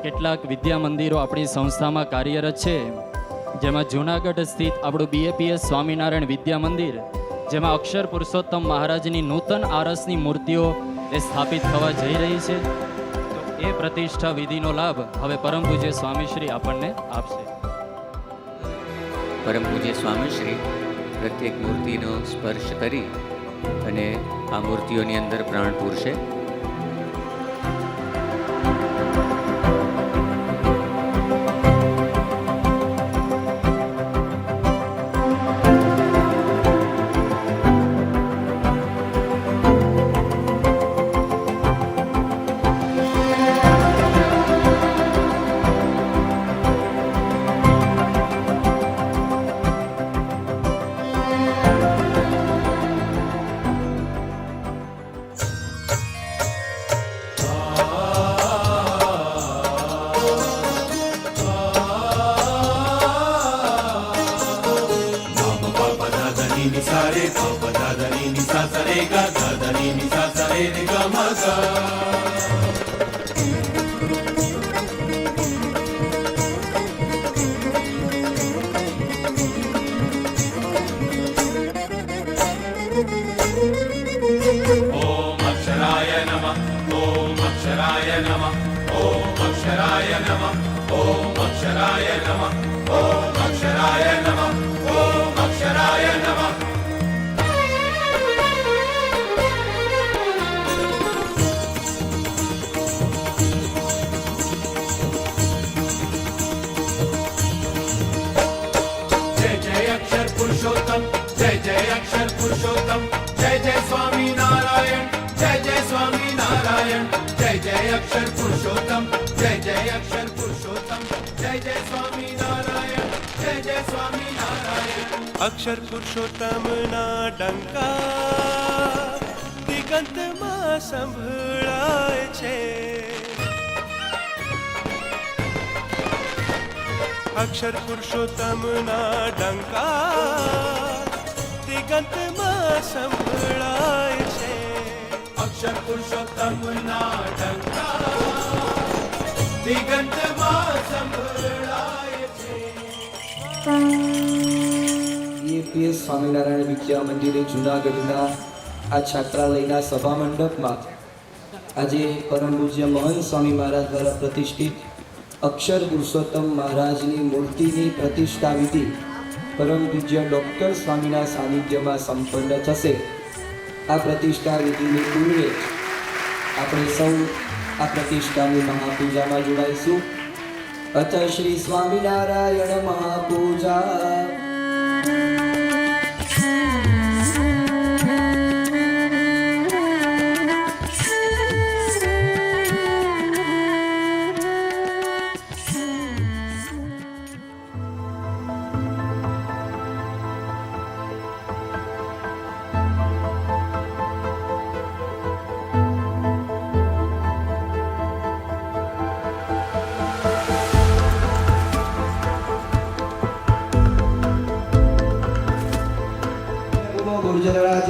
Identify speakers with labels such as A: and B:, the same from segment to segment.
A: કેટલાક વિદ્યા મંદિરો આપણી સંસ્થામાં કાર્યરત છે, જેમાં જૂનાગઢ સ્થિત આપણું BAPS સ્વામિનારાયણ વિદ્યા મંદિર, જેમાં અક્ષર પુરુષોત્તમ મહારાજની નૂતન આરસની મૂર્તિઓ એ સ્થાપિત થવા જઈ રહી છે. તો એ પ્રતિષ્ઠા વિધિનો લાભ હવે પરમ પૂજ્ય સ્વામીશ્રી આપણને આપશે.
B: પરમ પૂજ્ય સ્વામીશ્રી પ્રત્યેક મૂર્તિનો સ્પર્શ કરી અને આ મૂર્તિઓની અંદર પ્રાણ પૂરશે.
C: અક્ષર પુરુષોત્તમ ના ડંકા દિગંતમાં સંભળાય છે. અક્ષર પુરુષોત્તમ ના ડંકા દિગંતમાં સંભળાય છે.
D: અક્ષર પુરુષોત્તમ ના ડંકા દિગંતમાં સંભળાય છે.
E: BAPS સ્વામિનારાયણ વિદ્યા મંદિરે જૂનાગઢના આ છાત્રાલયના સભા મંડપમાં આજે પરમ પૂજ્ય મહંત સ્વામી મહારાજ દ્વારા પ્રતિષ્ઠિત અક્ષર પુરુષોત્તમ મહારાજની મૂર્તિની પ્રતિષ્ઠા વિધિ પરમ પૂજ્ય ડૉક્ટર સ્વામીના સાનિધ્યમાં સંપન્ન થશે. આ પ્રતિષ્ઠા વિધિની પૂર્વે આપણે સૌ આ પ્રતિષ્ઠાની મહાપૂજામાં જોડાઈશું. અથ શ્રી સ્વામિનારાયણ મહાપૂજા.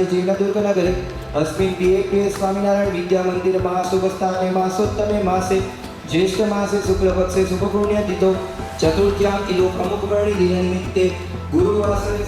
E: जिल्लादुर्गनगरे अस्मिन् BAPS स्वामिनारायण विद्या मंदिर महासुभस्थाने मासोत्तमे मासे ज्येष्ठ मासे शुक्लपक्षे शुभपुण्यतिथौ चतुर्थ्यां इदो प्रमुख वर्णि दिननिमित्ते गुरुवासरे